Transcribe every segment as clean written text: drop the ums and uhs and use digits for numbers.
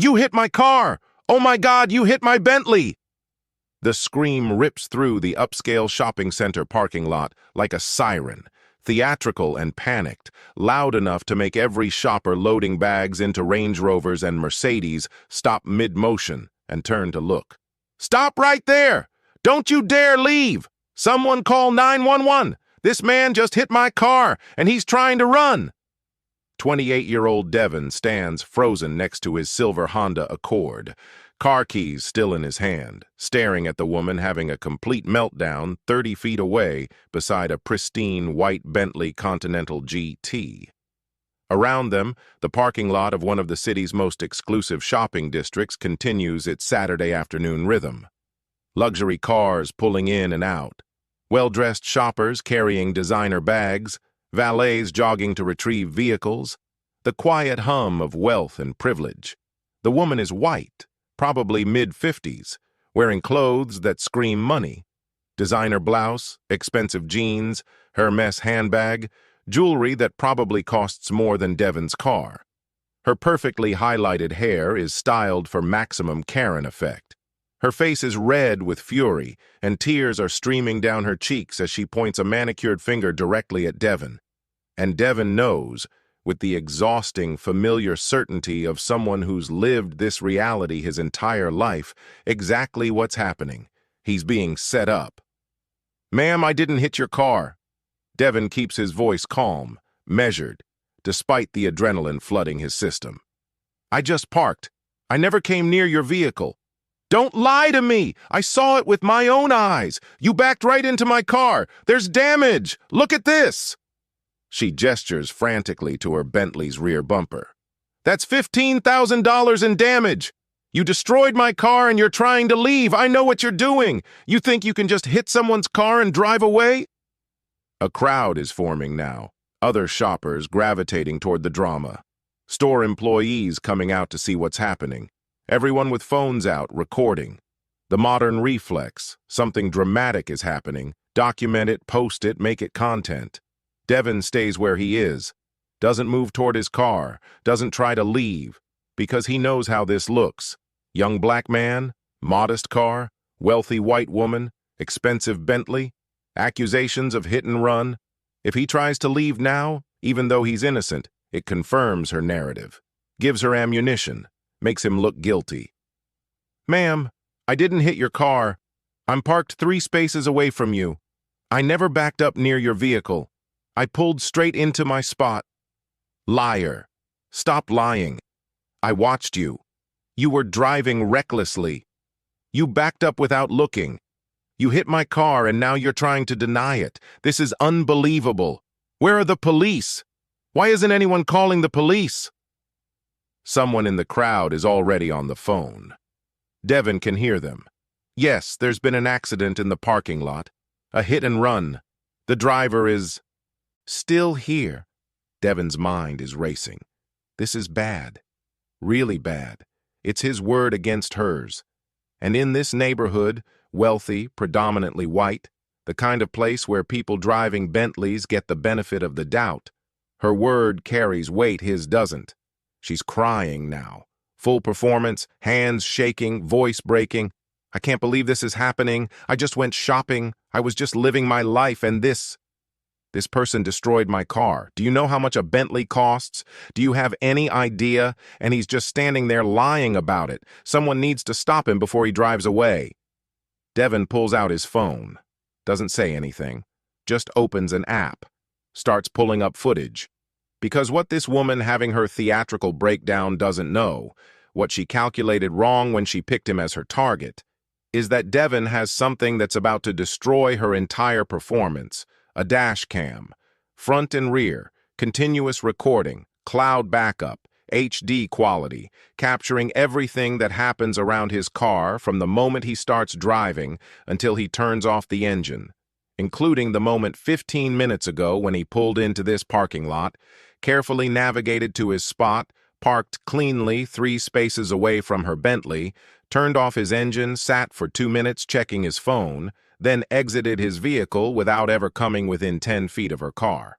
You hit my car! Oh my God, you hit my Bentley! The scream rips through the upscale shopping center parking lot like a siren, theatrical and panicked, loud enough to make every shopper loading bags into Range Rovers and Mercedes stop mid-motion and turn to look. Stop right there! Don't you dare leave! Someone call 911! This man just hit my car, and he's trying to run! 28-year-old Devin stands frozen next to his silver Honda Accord, car keys still in his hand, staring at the woman having a complete meltdown 30 feet away beside a pristine white Bentley Continental GT. Around them, the parking lot of one of the city's most exclusive shopping districts continues its Saturday afternoon rhythm. Luxury cars pulling in and out, well-dressed shoppers carrying designer bags, valets jogging to retrieve vehicles, the quiet hum of wealth and privilege. The woman is white, probably mid-50s, wearing clothes that scream money. Designer blouse, expensive jeans, Hermes handbag, jewelry that probably costs more than Devin's car. Her perfectly highlighted hair is styled for maximum Karen effect. Her face is red with fury, and tears are streaming down her cheeks as she points a manicured finger directly at Devin. And Devin knows, with the exhausting, familiar certainty of someone who's lived this reality his entire life, exactly what's happening. He's being set up. Ma'am, I didn't hit your car. Devin keeps his voice calm, measured, despite the adrenaline flooding his system. I just parked. I never came near your vehicle. Don't lie to me! I saw it with my own eyes! You backed right into my car! There's damage! Look at this! She gestures frantically to her Bentley's rear bumper. That's $15,000 in damage! You destroyed my car and you're trying to leave! I know what you're doing! You think you can just hit someone's car and drive away? A crowd is forming now, other shoppers gravitating toward the drama. Store employees coming out to see what's happening. Everyone with phones out, recording. The modern reflex, something dramatic is happening. Document it, post it, make it content. Devin stays where he is, doesn't move toward his car, doesn't try to leave, because he knows how this looks. Young black man, modest car, wealthy white woman, expensive Bentley, accusations of hit and run. If he tries to leave now, even though he's innocent, it confirms her narrative, gives her ammunition, makes him look guilty. Ma'am, I didn't hit your car. I'm parked 3 spaces away from you. I never backed up near your vehicle. I pulled straight into my spot. Liar. Stop lying. I watched you. You were driving recklessly. You backed up without looking. You hit my car and now you're trying to deny it. This is unbelievable. Where are the police? Why isn't anyone calling the police? Someone in the crowd is already on the phone. Devin can hear them. Yes, there's been an accident in the parking lot. A hit and run. The driver is still here. Devin's mind is racing. This is bad. Really bad. It's his word against hers. And in this neighborhood, wealthy, predominantly white, the kind of place where people driving Bentleys get the benefit of the doubt, her word carries weight, his doesn't. She's crying now. Full performance, hands shaking, voice breaking. I can't believe this is happening. I just went shopping. I was just living my life, and this person destroyed my car. Do you know how much a Bentley costs? Do you have any idea? And he's just standing there lying about it. Someone needs to stop him before he drives away. Devin pulls out his phone. Doesn't say anything. Just opens an app. Starts pulling up footage. Because what this woman having her theatrical breakdown doesn't know, what she calculated wrong when she picked him as her target, is that Devin has something that's about to destroy her entire performance. A Dashcam, front and rear, continuous recording, cloud backup, HD quality, capturing everything that happens around his car from the moment he starts driving until he turns off the engine, including the moment 15 minutes ago when he pulled into this parking lot, carefully navigated to his spot, parked cleanly 3 spaces away from her Bentley, turned off his engine, sat for 2 minutes checking his phone, then exited his vehicle without ever coming within 10 feet of her car.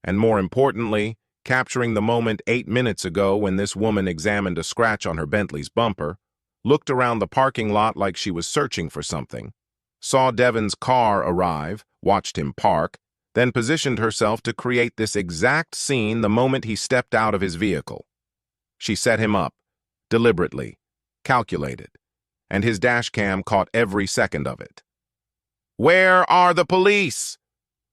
And more importantly, capturing the moment 8 minutes ago when this woman examined a scratch on her Bentley's bumper, looked around the parking lot like she was searching for something, saw Devon's car arrive, watched him park, then positioned herself to create this exact scene the moment he stepped out of his vehicle. She set him up, deliberately, calculated, and his dashcam caught every second of it. "Where are the police?"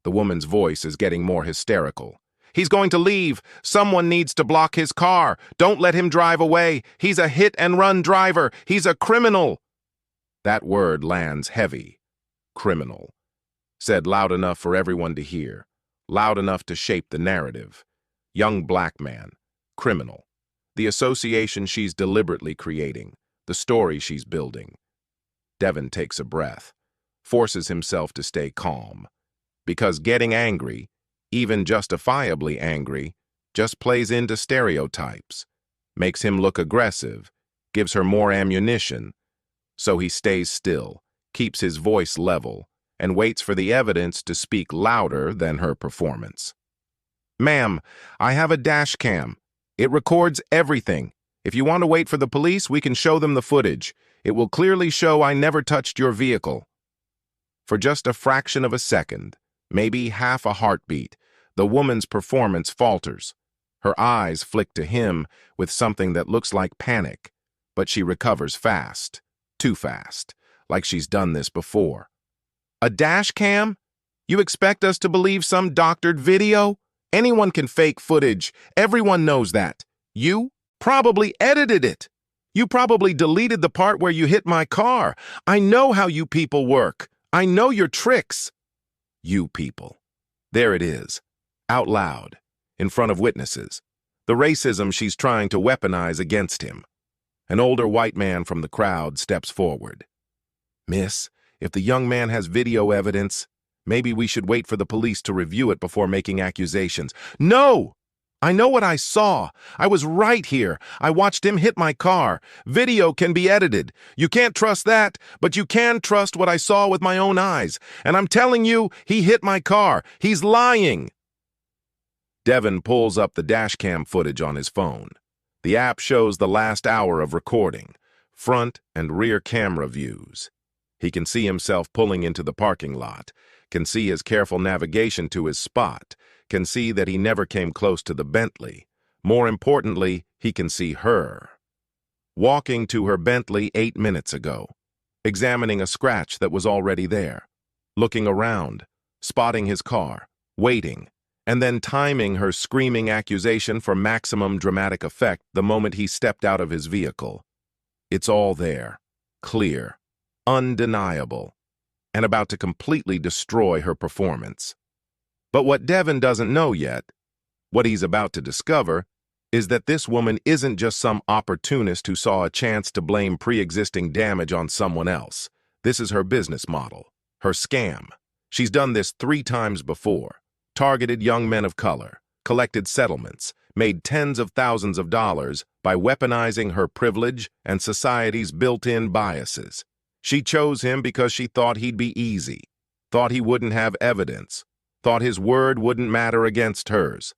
The woman's voice is getting more hysterical. "He's going to leave. Someone needs to block his car. Don't let him drive away. He's a hit-and-run driver. He's a criminal." That word lands heavy. Criminal. Said loud enough for everyone to hear. Loud enough to shape the narrative. Young black man. Criminal. The association she's deliberately creating. The story she's building. Devon takes a breath. Forces himself to stay calm. Because getting angry, even justifiably angry, just plays into stereotypes, makes him look aggressive, gives her more ammunition. So he stays still, keeps his voice level, and waits for the evidence to speak louder than her performance. "Ma'am, I have a dash cam. It records everything. If you want to wait for the police, we can show them the footage. It will clearly show I never touched your vehicle." For just a fraction of a second, maybe half a heartbeat, the woman's performance falters. Her eyes flick to him with something that looks like panic, but she recovers fast, too fast, like she's done this before. "A dash cam? You expect us to believe some doctored video? Anyone can fake footage. Everyone knows that. You probably edited it. You probably deleted the part where you hit my car. I know how you people work. I know your tricks." You people. There it is. Out loud. In front of witnesses. The racism she's trying to weaponize against him. An older white man from the crowd steps forward. "Miss, if the young man has video evidence, maybe we should wait for the police to review it before making accusations." "No! I know what I saw. I was right here. I watched him hit my car. Video can be edited. You can't trust that, but you can trust what I saw with my own eyes. And I'm telling you, he hit my car. He's lying." Devon pulls up the dashcam footage on his phone. The app shows the last hour of recording, front and rear camera views. He can see himself pulling into the parking lot, can see his careful navigation to his spot, can see that he never came close to the Bentley. More importantly, he can see her. Walking to her Bentley 8 minutes ago, examining a scratch that was already there, looking around, spotting his car, waiting, and then timing her screaming accusation for maximum dramatic effect the moment he stepped out of his vehicle. It's all there, clear, undeniable, and about to completely destroy her performance. But what Devon doesn't know yet, what he's about to discover, is that this woman isn't just some opportunist who saw a chance to blame pre-existing damage on someone else. This is her business model, her scam. She's done this 3 times before. Targeted young men of color, collected settlements, made tens of thousands of dollars by weaponizing her privilege and society's built-in biases. She chose him because she thought he'd be easy, thought he wouldn't have evidence, thought his word wouldn't matter against hers,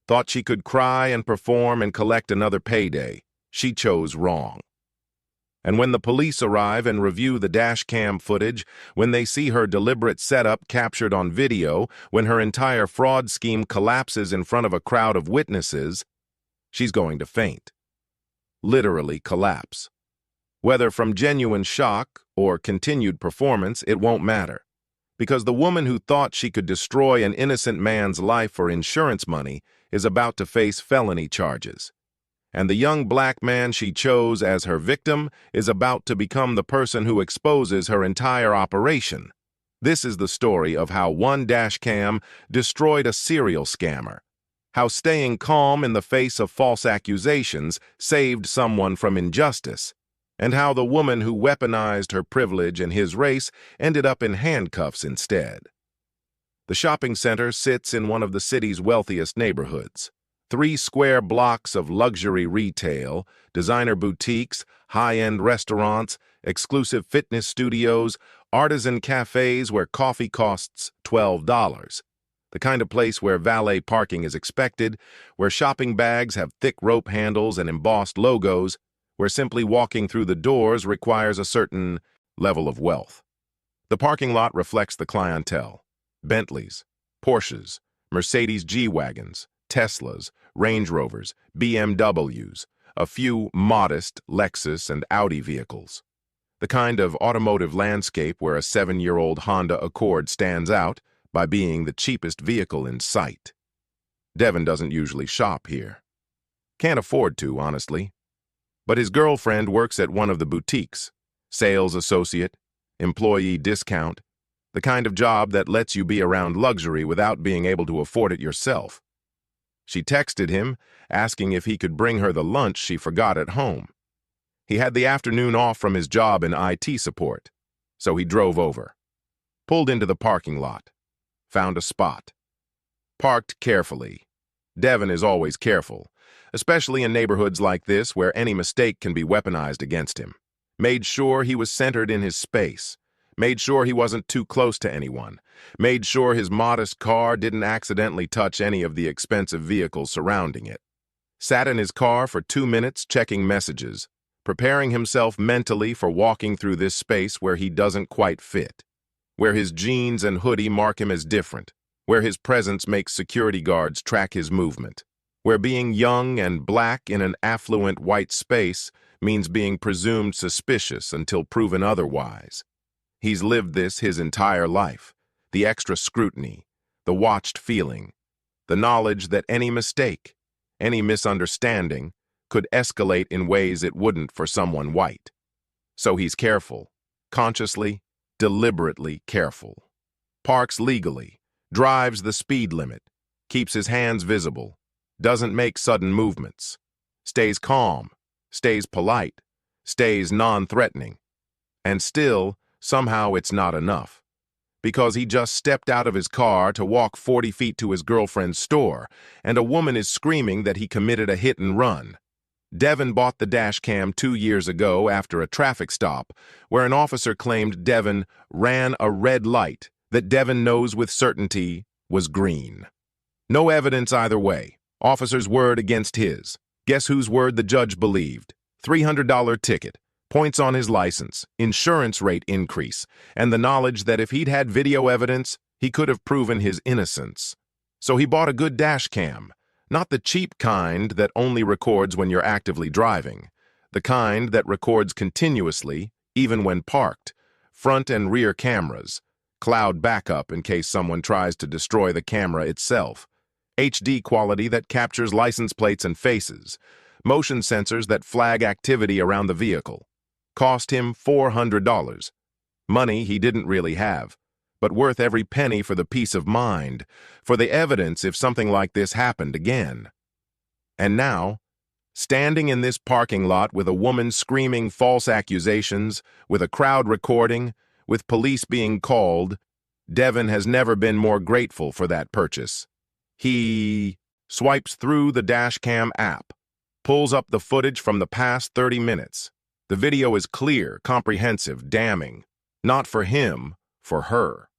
thought she could cry and perform and collect another payday. She chose wrong. And when the police arrive and review the dashcam footage, when they see her deliberate setup captured on video, when her entire fraud scheme collapses in front of a crowd of witnesses, she's going to faint. Literally collapse. Whether from genuine shock or continued performance, it won't matter. Because the woman who thought she could destroy an innocent man's life for insurance money is about to face felony charges. And the young black man she chose as her victim is about to become the person who exposes her entire operation. This is the story of how one dashcam destroyed a serial scammer, how staying calm in the face of false accusations saved someone from injustice, and how the woman who weaponized her privilege and his race ended up in handcuffs instead. The shopping center sits in one of the city's wealthiest neighborhoods. 3 square blocks of luxury retail, designer boutiques, high-end restaurants, exclusive fitness studios, artisan cafes where coffee costs $12. The kind of place where valet parking is expected, where shopping bags have thick rope handles and embossed logos, where simply walking through the doors requires a certain level of wealth. The parking lot reflects the clientele: Bentleys, Porsches, Mercedes G-Wagons, Teslas, Range Rovers, BMWs, a few modest Lexus and Audi vehicles. The kind of automotive landscape where a 7-year-old Honda Accord stands out by being the cheapest vehicle in sight. Devin doesn't usually shop here. Can't afford to, honestly. But his girlfriend works at one of the boutiques: sales associate, employee discount, the kind of job that lets you be around luxury without being able to afford it yourself. She texted him, asking if he could bring her the lunch she forgot at home. He had the afternoon off from his job in IT support, so he drove over. Pulled into the parking lot. Found a spot. Parked carefully. Devin is always careful, especially in neighborhoods like this where any mistake can be weaponized against him. Made sure he was centered in his space. Made sure he wasn't too close to anyone. Made sure his modest car didn't accidentally touch any of the expensive vehicles surrounding it. Sat in his car for 2 minutes checking messages, preparing himself mentally for walking through this space where he doesn't quite fit, where his jeans and hoodie mark him as different, where his presence makes security guards track his movement, where being young and black in an affluent white space means being presumed suspicious until proven otherwise. He's lived this his entire life: the extra scrutiny, the watched feeling, the knowledge that any mistake, any misunderstanding, could escalate in ways it wouldn't for someone white. So he's careful, consciously, deliberately careful. Parks legally, drives the speed limit, keeps his hands visible, doesn't make sudden movements, stays calm, stays polite, stays non-threatening. And still, somehow it's not enough. Because he just stepped out of his car to walk 40 feet to his girlfriend's store, and a woman is screaming that he committed a hit and run. Devin bought the Dashcam 2 years ago after a traffic stop, where an officer claimed Devin ran a red light that Devin knows with certainty was green. No evidence either way. Officer's word against his. Guess whose word the judge believed? $300 ticket, points on his license, insurance rate increase, and the knowledge that if he'd had video evidence, he could have proven his innocence. So he bought a good Dashcam, not the cheap kind that only records when you're actively driving, the kind that records continuously, even when parked, front and rear cameras, cloud backup in case someone tries to destroy the camera itself, HD quality that captures license plates and faces, motion sensors that flag activity around the vehicle. Cost him $400. Money he didn't really have, but worth every penny for the peace of mind, for the evidence if something like this happened again. And now, standing in this parking lot with a woman screaming false accusations, with a crowd recording, with police being called, Devin has never been more grateful for that purchase. He swipes through the Dashcam app, pulls up the footage from the past 30 minutes. The video is clear, comprehensive, damning. Not for him, for her.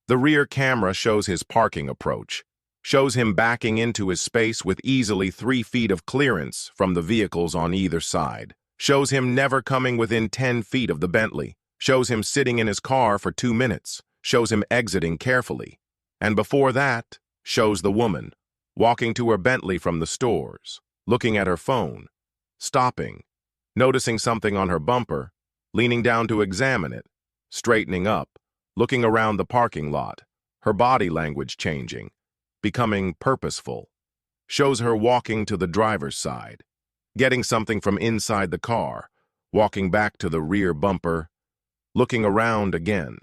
The rear camera shows his parking approach, shows him backing into his space with easily 3 feet of clearance from the vehicles on either side, shows him never coming within 10 feet of the Bentley, shows him sitting in his car for 2 minutes, shows him exiting carefully. And before that, shows the woman, walking to her Bentley from the stores, looking at her phone, stopping, noticing something on her bumper, leaning down to examine it, straightening up, looking around the parking lot, her body language changing, becoming purposeful, shows her walking to the driver's side, getting something from inside the car, walking back to the rear bumper, looking around again,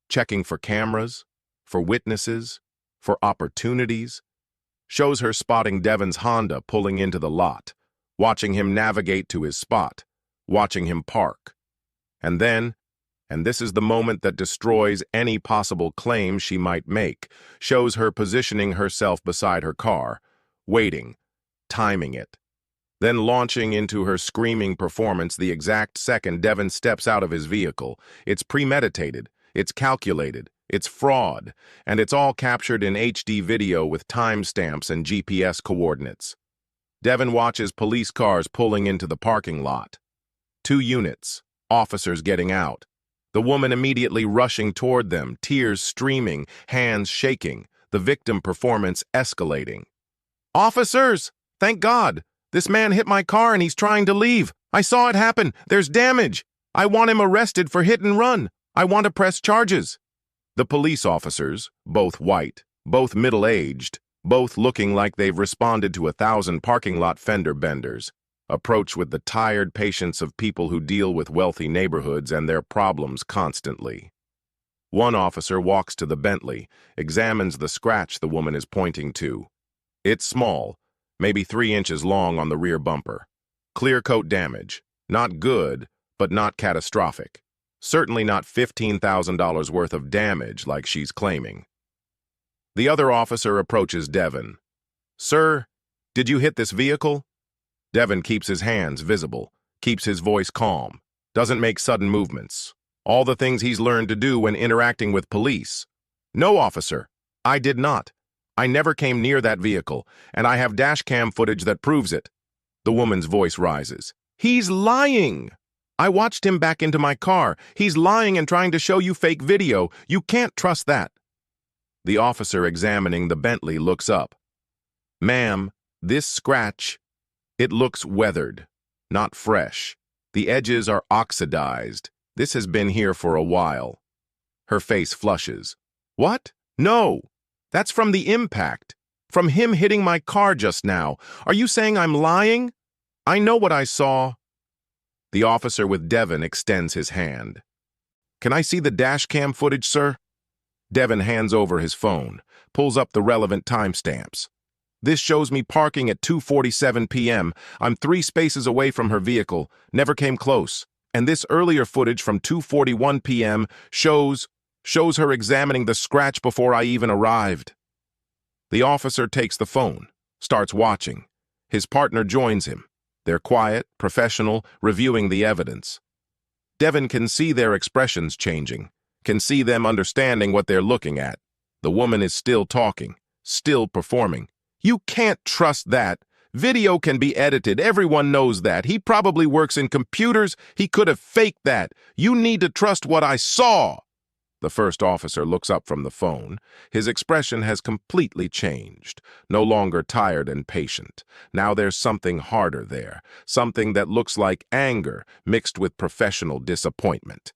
checking for cameras, for witnesses, for opportunities, shows her spotting Devin's Honda pulling into the lot, watching him navigate to his spot, watching him park. And then, and this is the moment that destroys any possible claim she might make, shows her positioning herself beside her car, waiting, timing it, then launching into her screaming performance the exact second Devin steps out of his vehicle. It's premeditated, it's calculated, It's fraud, and it's all captured in HD video with timestamps and GPS coordinates. Devin watches police cars pulling into the parking lot. 2 units, officers getting out. The woman immediately rushing toward them, tears streaming, hands shaking, the victim performance escalating. "Officers! Thank God! This man hit my car and he's trying to leave. I saw it happen. There's damage. I want him arrested for hit and run. I want to press charges." The police officers, both white, both middle-aged, both looking like they've responded to 1,000 parking lot fender benders, approach with the tired patience of people who deal with wealthy neighborhoods and their problems constantly. One officer walks to the Bentley, examines the scratch the woman is pointing to. It's small, maybe 3 inches long on the rear bumper. Clear coat damage. Not good, but not catastrophic. Certainly not $15,000 worth of damage like she's claiming. The other officer approaches Devin. "Sir, did you hit this vehicle?" Devin keeps his hands visible, keeps his voice calm, doesn't make sudden movements. All the things he's learned to do when interacting with police. "No, officer, I did not. I never came near that vehicle, and I have dashcam footage that proves it." The woman's voice rises. "He's lying! I watched him back into my car. He's lying and trying to show you fake video. You can't trust that." The officer examining the Bentley looks up. "Ma'am, this scratch, it looks weathered, not fresh. The edges are oxidized. This has been here for a while." Her face flushes. "What? No! That's from the impact. From him hitting my car just now. Are you saying I'm lying? I know what I saw." The officer with Devin extends his hand. "Can I see the dashcam footage, sir?" Devin hands over his phone, pulls up the relevant timestamps. "This shows me parking at 2:47 p.m. I'm 3 spaces away from her vehicle, never came close. And this earlier footage from 2:41 p.m. shows her examining the scratch before I even arrived." The officer takes the phone, starts watching. His partner joins him. They're quiet, professional, reviewing the evidence. Devin can see their expressions changing, can see them understanding what they're looking at. The woman is still talking, still performing. "You can't trust that. Video can be edited. Everyone knows that. He probably works in computers. He could have faked that. You need to trust what I saw." The first officer looks up from the phone. His expression has completely changed. No longer tired and patient. Now there's something harder there. Something that looks like anger mixed with professional disappointment.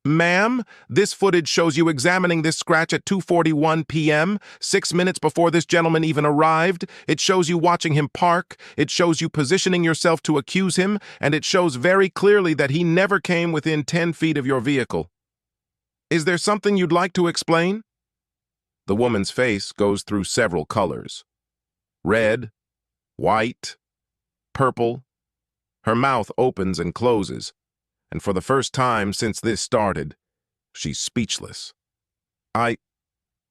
"Ma'am, this footage shows you examining this scratch at 2:41 p.m., 6 minutes before this gentleman even arrived. It shows you watching him park. It shows you positioning yourself to accuse him, and it shows very clearly that he never came within 10 feet of your vehicle. Is there something you'd like to explain?" The woman's face goes through several colors. Red, white, purple. Her mouth opens and closes, and for the first time since this started, she's speechless. I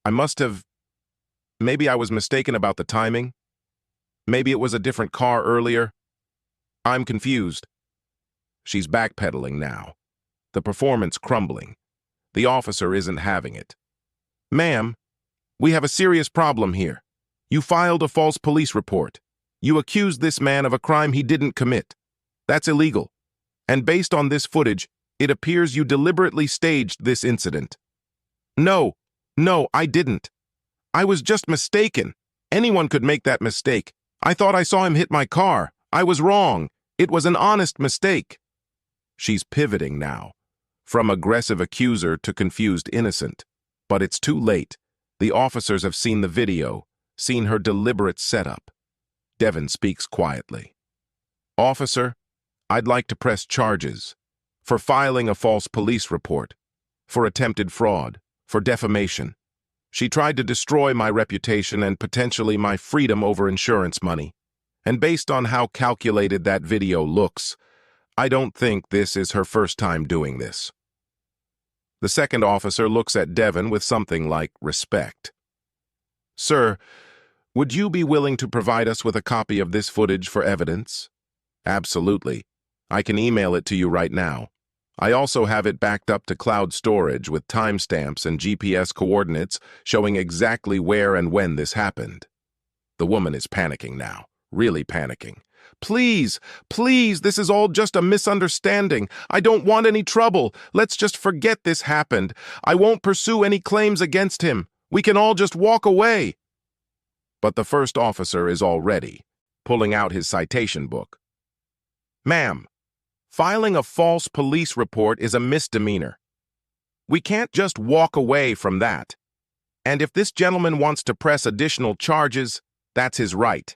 must have... Maybe I was mistaken about the timing. Maybe it was a different car earlier. I'm confused." She's backpedaling now, the performance crumbling. The officer isn't having it. "Ma'am, we have a serious problem here. You filed a false police report. You accused this man of a crime he didn't commit. That's illegal. And based on this footage, it appears you deliberately staged this incident." No, I didn't. I was just mistaken. Anyone could make that mistake. I thought I saw him hit my car. I was wrong. It was an honest mistake." She's pivoting now, from aggressive accuser to confused innocent. But it's too late. The officers have seen the video, seen her deliberate setup. Devin speaks quietly. "Officer, I'd like to press charges for filing a false police report, for attempted fraud, for defamation. She tried to destroy my reputation and potentially my freedom over insurance money. And based on how calculated that video looks, I don't think this is her first time doing this." The second officer looks at Devin with something like respect. "Sir, would you be willing to provide us with a copy of this footage for evidence?" "Absolutely. I can email it to you right now. I also have it backed up to cloud storage with timestamps and GPS coordinates showing exactly where and when this happened. The woman is panicking now, really panicking. Please, please, this is all just a misunderstanding. I don't want any trouble. Let's just forget this happened. I won't pursue any claims against him. We can all just walk away. But the first officer is already pulling out his citation book. Ma'am, filing a false police report is a misdemeanor. We can't just walk away from that. And if this gentleman wants to press additional charges, that's his right.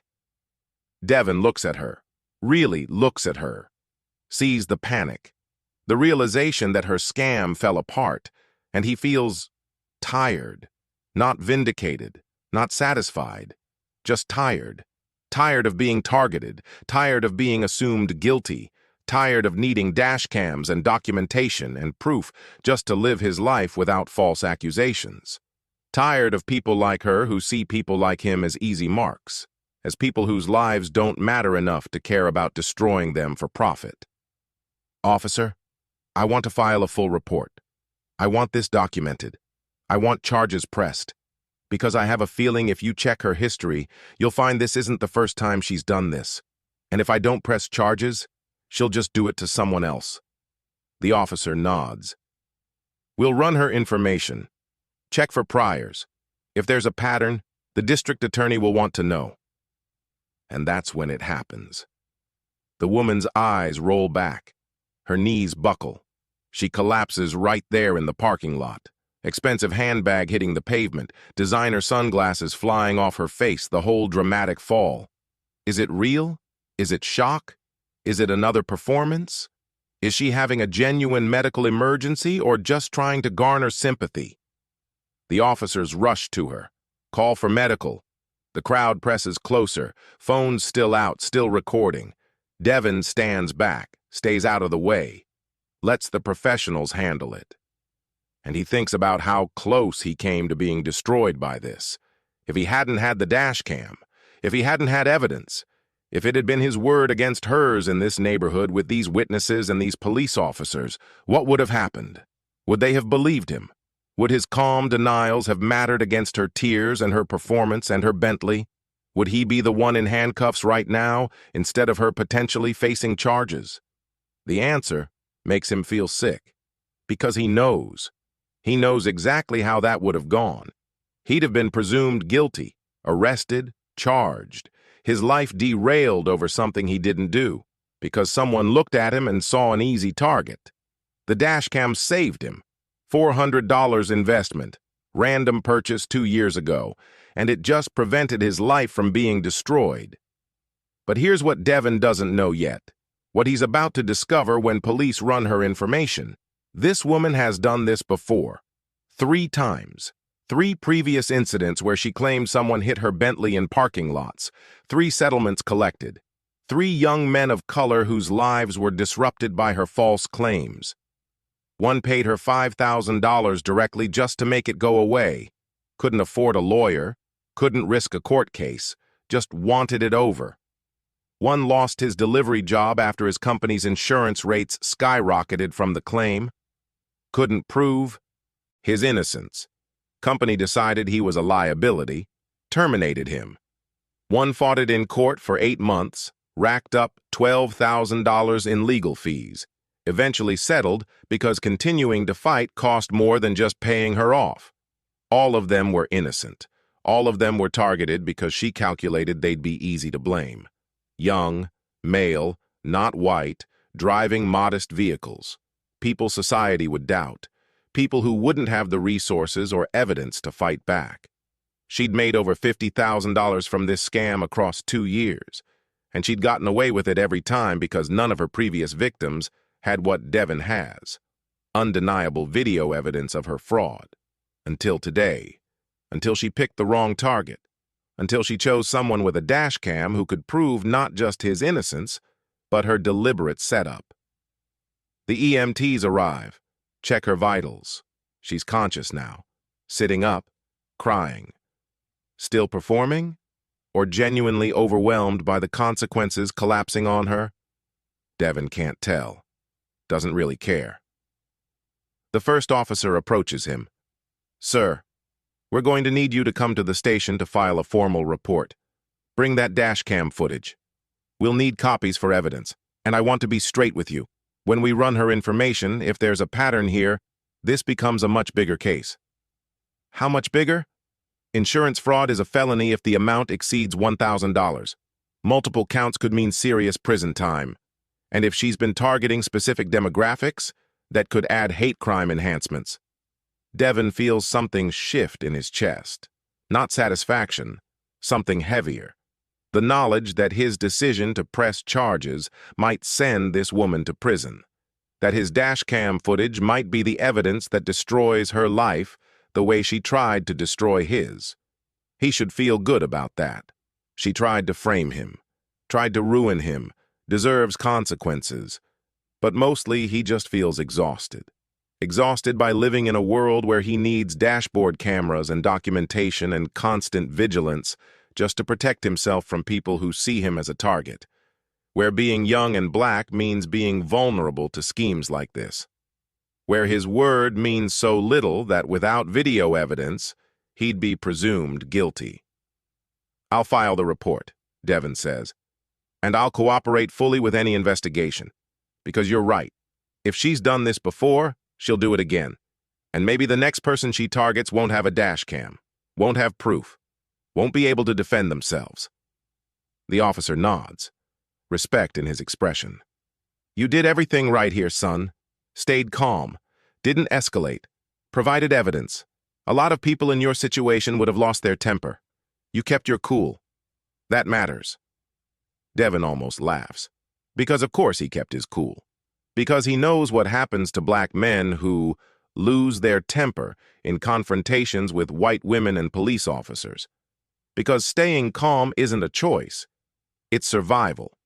Devin looks at her, really looks at her, sees the panic, the realization that her scam fell apart, and he feels tired, not vindicated, not satisfied, just tired. Tired of being targeted, tired of being assumed guilty, tired of needing dashcams and documentation and proof just to live his life without false accusations. Tired of people like her who see people like him as easy marks, as people whose lives don't matter enough to care about destroying them for profit. Officer, I want to file a full report. I want this documented. I want charges pressed. Because I have a feeling if you check her history, you'll find this isn't the first time she's done this. And if I don't press charges, she'll just do it to someone else. The officer nods. We'll run her information. Check for priors. If there's a pattern, the district attorney will want to know. And that's when it happens. The woman's eyes roll back. Her knees buckle. She collapses right there in the parking lot. Expensive handbag hitting the pavement, designer sunglasses flying off her face, the whole dramatic fall. Is it real? Is it shock? Is it another performance? Is she having a genuine medical emergency or just trying to garner sympathy? The officers rush to her. Call for medical. The crowd presses closer, phones still out, still recording. Devin stands back, stays out of the way, lets the professionals handle it. And he thinks about how close he came to being destroyed by this. If he hadn't had the dashcam, if he hadn't had evidence, if it had been his word against hers in this neighborhood with these witnesses and these police officers, what would have happened? Would they have believed him? Would his calm denials have mattered against her tears and her performance and her Bentley? Would he be the one in handcuffs right now instead of her potentially facing charges? The answer makes him feel sick, because he knows. He knows exactly how that would have gone. He'd have been presumed guilty, arrested, charged, his life derailed over something he didn't do, because someone looked at him and saw an easy target. The dashcam saved him. $400 investment, random purchase 2 years ago, and it just prevented his life from being destroyed. But here's what Devin doesn't know yet, what he's about to discover when police run her information. This woman has done this before. 3 times. 3 previous incidents where she claimed someone hit her Bentley in parking lots. 3 settlements collected. 3 young men of color whose lives were disrupted by her false claims. One paid her $5,000 directly just to make it go away. Couldn't afford a lawyer, couldn't risk a court case, just wanted it over. One lost his delivery job after his company's insurance rates skyrocketed from the claim. Couldn't prove his innocence. Company decided he was a liability, terminated him. One fought it in court for 8 months, racked up $12,000 in legal fees, eventually settled because continuing to fight cost more than just paying her off. All of them were innocent. All of them were targeted because she calculated they'd be easy to blame. Young, male, not white, driving modest vehicles. People society would doubt. People who wouldn't have the resources or evidence to fight back. She'd made over $50,000 from this scam across 2 years, and she'd gotten away with it every time because none of her previous victims had what Devin has. Undeniable video evidence of her fraud. Until today. Until she picked the wrong target. Until she chose someone with a dashcam who could prove not just his innocence, but her deliberate setup. The EMTs arrive, check her vitals. She's conscious now, sitting up, crying. Still performing? Or genuinely overwhelmed by the consequences collapsing on her? Devin can't tell. Doesn't really care. The first officer approaches him. "Sir, we're going to need you to come to the station to file a formal report. Bring that dashcam footage. We'll need copies for evidence, and I want to be straight with you. When we run her information, if there's a pattern here, this becomes a much bigger case." "How much bigger?" "Insurance fraud is a felony if the amount exceeds $1,000. Multiple counts could mean serious prison time. And if she's been targeting specific demographics, that could add hate crime enhancements." Devin feels something shift in his chest. Not satisfaction, something heavier. The knowledge that his decision to press charges might send this woman to prison. That his dashcam footage might be the evidence that destroys her life the way she tried to destroy his. He should feel good about that. She tried to frame him, tried to ruin him, deserves consequences. But mostly he just feels exhausted. Exhausted by living in a world where he needs dashboard cameras and documentation and constant vigilance just to protect himself from people who see him as a target. Where being young and black means being vulnerable to schemes like this. Where his word means so little that without video evidence, he'd be presumed guilty. "I'll file the report," Devin says, "and I'll cooperate fully with any investigation. Because you're right. If she's done this before, she'll do it again. And maybe the next person she targets won't have a dashcam, won't have proof, won't be able to defend themselves." The officer nods, respect in his expression. "You did everything right here, son. Stayed calm, didn't escalate, provided evidence. A lot of people in your situation would have lost their temper. You kept your cool. That matters." Devin almost laughs. Because of course he kept his cool. Because he knows what happens to black men who lose their temper in confrontations with white women and police officers. Because staying calm isn't a choice. It's survival.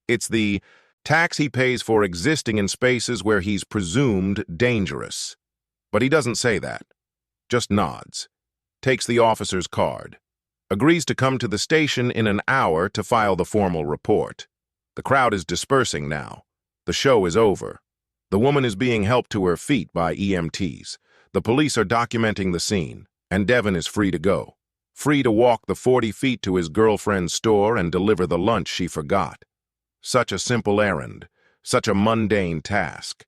It's the tax he pays for existing in spaces where he's presumed dangerous. But he doesn't say that. Just nods. Takes the officer's card. Agrees to come to the station in an hour to file the formal report. The crowd is dispersing now. The show is over. The woman is being helped to her feet by EMTs. The police are documenting the scene, and Devin is free to go. Free to walk the 40 feet to his girlfriend's store and deliver the lunch she forgot. Such a simple errand, such a mundane task,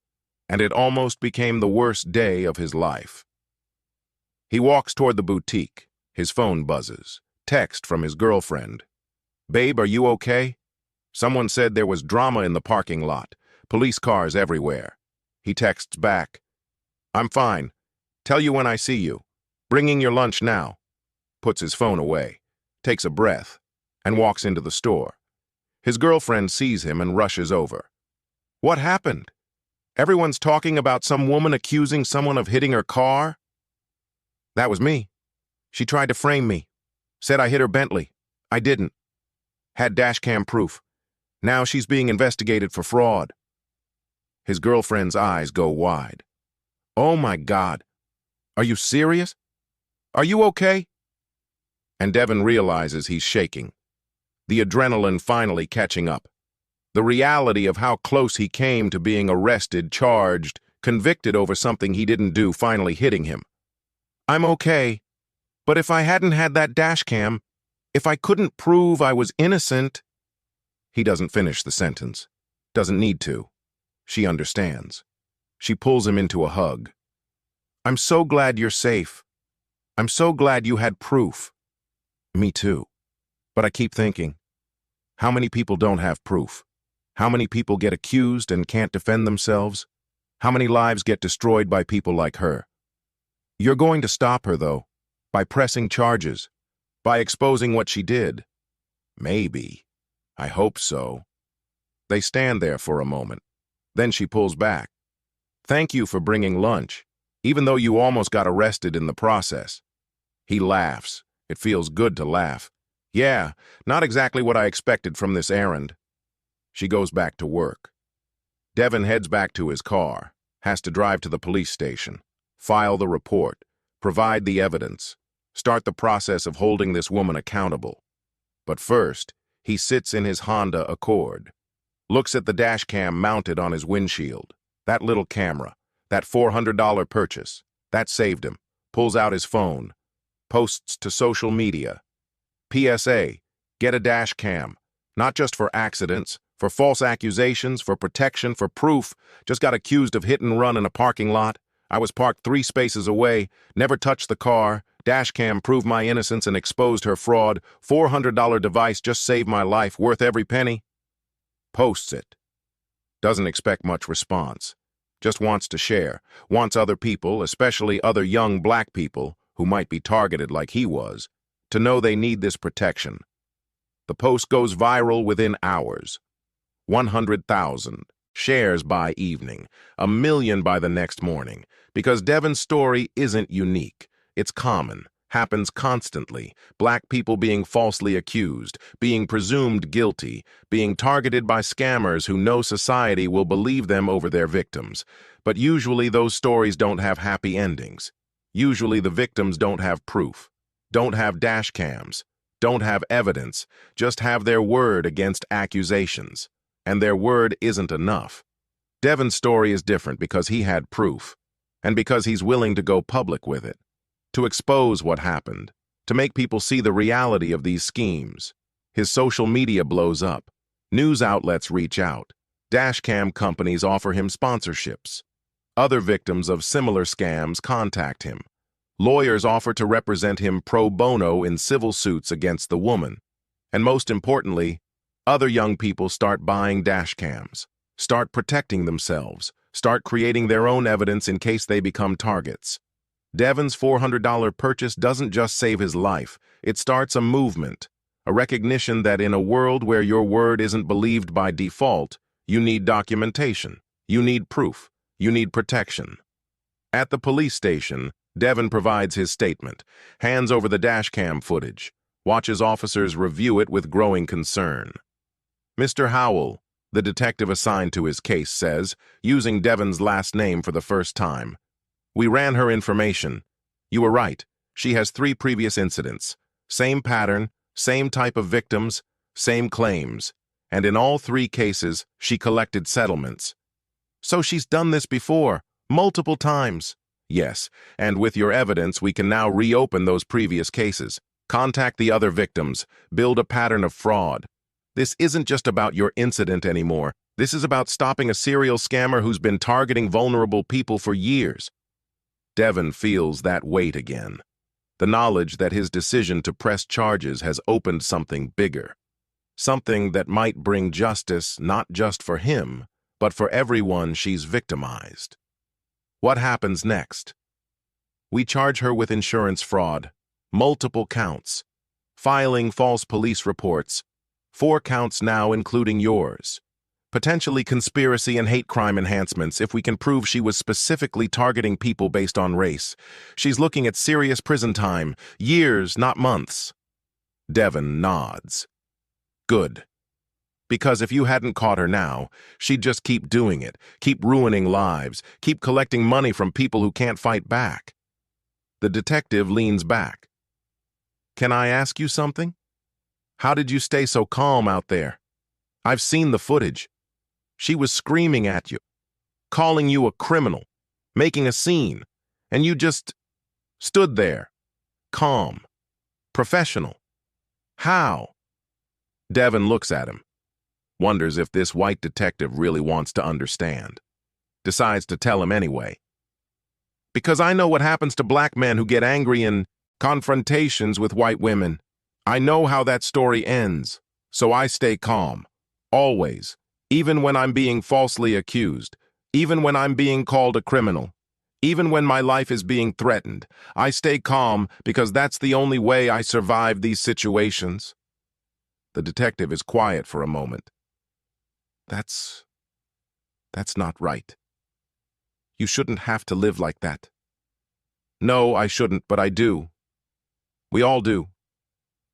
and it almost became the worst day of his life. He walks toward the boutique. His phone buzzes. Text from his girlfriend. "Babe, are you okay?" Someone said there was drama in the parking lot. Police cars everywhere. He texts back. "I'm fine. Tell you when I see you. Bringing your lunch now." Puts his phone away, takes a breath, and walks into the store. His girlfriend sees him and rushes over. "What happened? Everyone's talking about some woman accusing someone of hitting her car." "That was me. She tried to frame me. Said I hit her Bentley. I didn't. Had dashcam proof. Now she's being investigated for fraud." His girlfriend's eyes go wide. "Oh my God. Are you serious? Are you okay?" And Devin realizes he's shaking. The adrenaline finally catching up. The reality of how close he came to being arrested, charged, convicted over something he didn't do finally hitting him. "I'm okay. But if I hadn't had that dashcam, if I couldn't prove I was innocent..." He doesn't finish the sentence. Doesn't need to. She understands. She pulls him into a hug. "I'm so glad you're safe. I'm so glad you had proof." "Me too. But I keep thinking, how many people don't have proof? How many people get accused and can't defend themselves? How many lives get destroyed by people like her?" "You're going to stop her, though, by pressing charges, by exposing what she did." "Maybe. I hope so." They stand there for a moment. Then she pulls back. "Thank you for bringing lunch, even though you almost got arrested in the process." He laughs. It feels good to laugh. "Yeah, not exactly what I expected from this errand." She goes back to work. Devin heads back to his car, has to drive to the police station, file the report, provide the evidence, start the process of holding this woman accountable. But first, he sits in his Honda Accord, looks at the dashcam mounted on his windshield, that little camera, That $400 purchase. That saved him. Pulls out his phone. Posts to social media. PSA, get a dash cam. Not just for accidents, for false accusations, for protection, for proof. Just got accused of hit and run in a parking lot. I was parked 3 spaces away, never touched the car. Dashcam proved my innocence and exposed her fraud. $400 device just saved my life, worth every penny. Posts it. Doesn't expect much response. Just wants to share. Wants other people, especially other young black people, who might be targeted like he was, to know they need this protection. The post goes viral within hours. 100,000 shares by evening, 1 million by the next morning, because Devon's story isn't unique. It's common, happens constantly. Black people being falsely accused, being presumed guilty, being targeted by scammers who know society will believe them over their victims. But usually those stories don't have happy endings. Usually the victims don't have proof, don't have dash cams, don't have evidence, just have their word against accusations. And their word isn't enough. Devon's story is different because he had proof, and because he's willing to go public with it, to expose what happened, to make people see the reality of these schemes. His social media blows up. News outlets reach out. Dashcam companies offer him sponsorships. Other victims of similar scams contact him. Lawyers offer to represent him pro bono in civil suits against the woman. And most importantly, other young people start buying dashcams, start protecting themselves, start creating their own evidence in case they become targets. Devon's $400 purchase doesn't just save his life, it starts a movement, a recognition that in a world where your word isn't believed by default, you need documentation, you need proof, you need protection. At the police station, Devon provides his statement, hands over the dashcam footage, watches officers review it with growing concern. Mr. Howell, the detective assigned to his case, says, using Devon's last name for the first time, "We ran her information. You were right. She has 3 previous incidents. Same pattern, same type of victims, same claims. And in all 3 cases, she collected settlements." "So she's done this before, multiple times." "Yes, and with your evidence, we can now reopen those previous cases. Contact the other victims, build a pattern of fraud. This isn't just about your incident anymore. This is about stopping a serial scammer who's been targeting vulnerable people for years." Devon feels that weight again. The knowledge that his decision to press charges has opened something bigger. Something that might bring justice not just for him, but for everyone she's victimized. What happens next? "We charge her with insurance fraud, multiple counts, filing false police reports, 4 counts now including yours. Potentially conspiracy and hate crime enhancements if we can prove she was specifically targeting people based on race. She's looking at serious prison time, years, not months." Devon nods. "Good. Because if you hadn't caught her now, she'd just keep doing it, keep ruining lives, keep collecting money from people who can't fight back." The detective leans back. "Can I ask you something? How did you stay so calm out there? I've seen the footage. She was screaming at you, calling you a criminal, making a scene, and you just stood there, calm, professional. How?" Devon looks at him, wonders if this white detective really wants to understand. Decides to tell him anyway. "Because I know what happens to black men who get angry in confrontations with white women. I know how that story ends, so I stay calm, always, even when I'm being falsely accused, even when I'm being called a criminal, even when my life is being threatened. I stay calm because that's the only way I survive these situations." The detective is quiet for a moment. That's not right. You shouldn't have to live like that." "No, I shouldn't, but I do. We all do.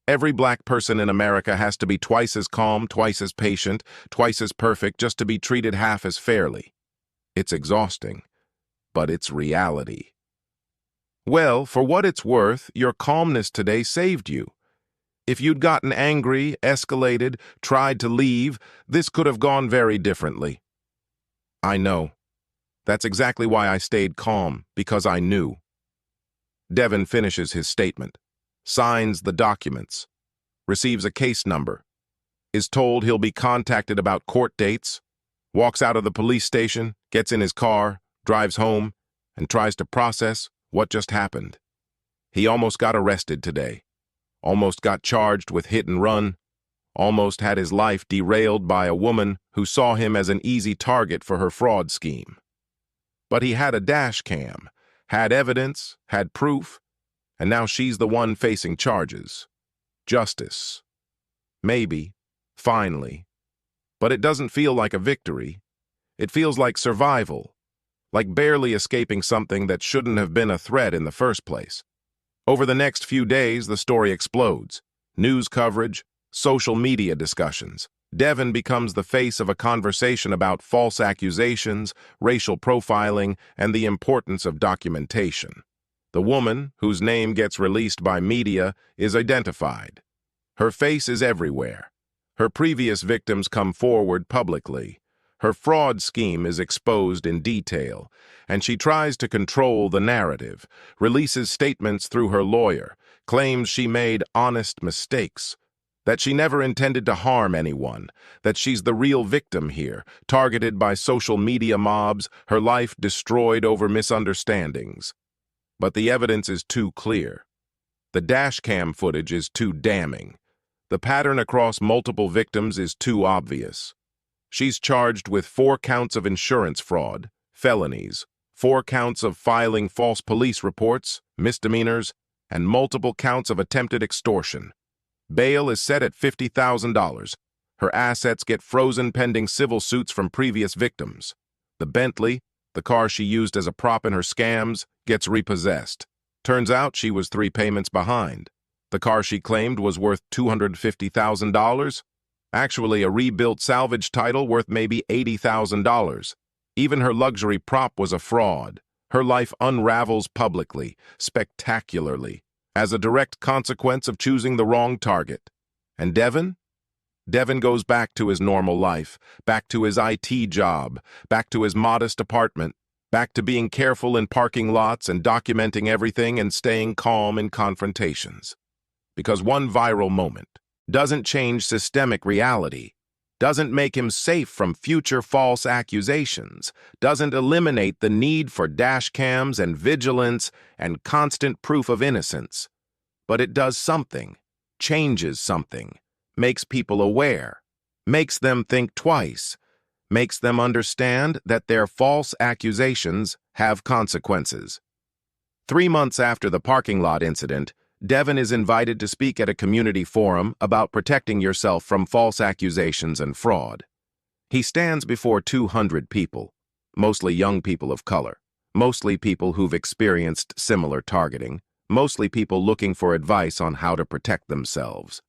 Every black person in America has to be twice as calm, twice as patient, twice as perfect just to be treated half as fairly. It's exhausting, but it's reality." "Well, for what it's worth, your calmness today saved you. If you'd gotten angry, escalated, tried to leave, this could have gone very differently." "I know. That's exactly why I stayed calm, because I knew. Devin finishes his statement, signs the documents, receives a case number, is told he'll be contacted about court dates, walks out of the police station, gets in his car, drives home, and tries to process what just happened. He almost got arrested today, almost got charged with hit and run, almost had his life derailed by a woman who saw him as an easy target for her fraud scheme. But he had a dash cam, had evidence, had proof, and now she's the one facing charges. Justice. Maybe, finally. But it doesn't feel like a victory. It feels like survival, like barely escaping something that shouldn't have been a threat in the first place. Over the next few days, the story explodes. News coverage, social media discussions. Devin becomes the face of a conversation about false accusations, racial profiling, and the importance of documentation. The woman, whose name gets released by media, is identified. Her face is everywhere. Her previous victims come forward publicly. Her fraud scheme is exposed in detail, and she tries to control the narrative, releases statements through her lawyer, claims she made honest mistakes, that she never intended to harm anyone, that she's the real victim here, targeted by social media mobs, her life destroyed over misunderstandings. But the evidence is too clear. The dashcam footage is too damning. The pattern across multiple victims is too obvious. She's charged with 4 counts of insurance fraud, felonies, 4 counts of filing false police reports, misdemeanors, and multiple counts of attempted extortion. Bail is set at $50,000. Her assets get frozen pending civil suits from previous victims. The Bentley, the car she used as a prop in her scams, gets repossessed. Turns out she was 3 payments behind. The car she claimed was worth $250,000. Actually, a rebuilt salvage title worth maybe $80,000. Even her luxury prop was a fraud. Her life unravels publicly, spectacularly, as a direct consequence of choosing the wrong target. And Devin? Devin goes back to his normal life, back to his IT job, back to his modest apartment, back to being careful in parking lots and documenting everything and staying calm in confrontations. Because one viral moment doesn't change systemic reality, doesn't make him safe from future false accusations, doesn't eliminate the need for dashcams and vigilance and constant proof of innocence. But it does something, changes something, makes people aware, makes them think twice, makes them understand that their false accusations have consequences. 3 months after the parking lot incident, Devin is invited to speak at a community forum about protecting yourself from false accusations and fraud. He stands before 200 people, mostly young people of color, mostly people who've experienced similar targeting, mostly people looking for advice on how to protect themselves.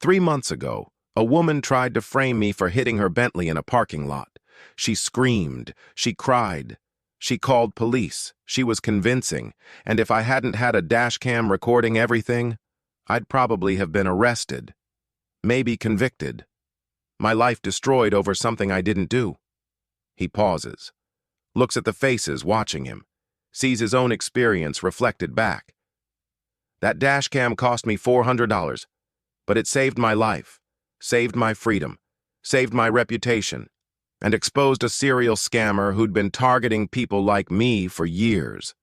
3 months ago, a woman tried to frame me for hitting her Bentley in a parking lot. She screamed, she cried. She called police. She was convincing, and if I hadn't had a dashcam recording everything, I'd probably have been arrested, maybe convicted. My life destroyed over something I didn't do. He pauses, looks at the faces watching him, sees his own experience reflected back. That dashcam cost me $400, but it saved my life, saved my freedom, saved my reputation, and exposed a serial scammer who'd been targeting people like me for years.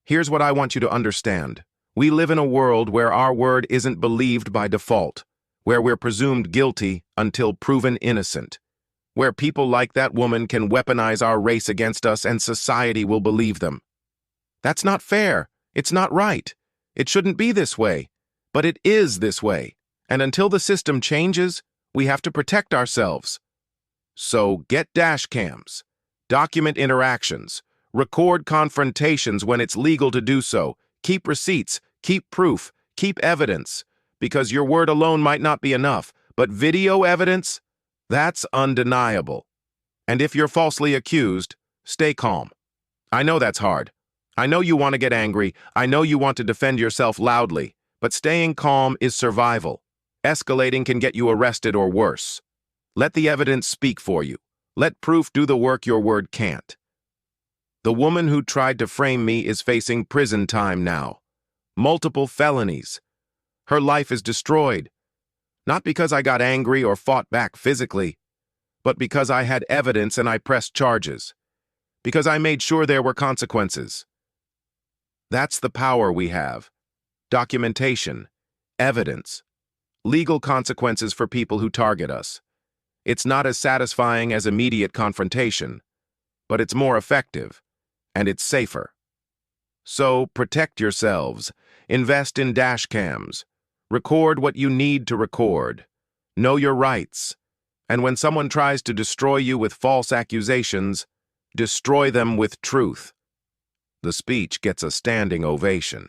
Here's what I want you to understand. We live in a world where our word isn't believed by default, where we're presumed guilty until proven innocent, where people like that woman can weaponize our race against us and society will believe them. That's not fair. It's not right. It shouldn't be this way. But it is this way. And until the system changes, we have to protect ourselves. So get dash cams, document interactions, record confrontations when it's legal to do so, keep receipts, keep proof, keep evidence, because your word alone might not be enough, but video evidence, that's undeniable. And if you're falsely accused, stay calm. I know that's hard. I know you want to get angry. I know you want to defend yourself loudly, but staying calm is survival. Escalating can get you arrested or worse. Let the evidence speak for you. Let proof do the work your word can't. The woman who tried to frame me is facing prison time now. Multiple felonies. Her life is destroyed. Not because I got angry or fought back physically, but because I had evidence and I pressed charges. Because I made sure there were consequences. That's the power we have. Documentation, evidence, legal consequences for people who target us. It's not as satisfying as immediate confrontation, but it's more effective, and it's safer. So protect yourselves, invest in dashcams, record what you need to record, know your rights, and when someone tries to destroy you with false accusations, destroy them with truth. The speech gets a standing ovation.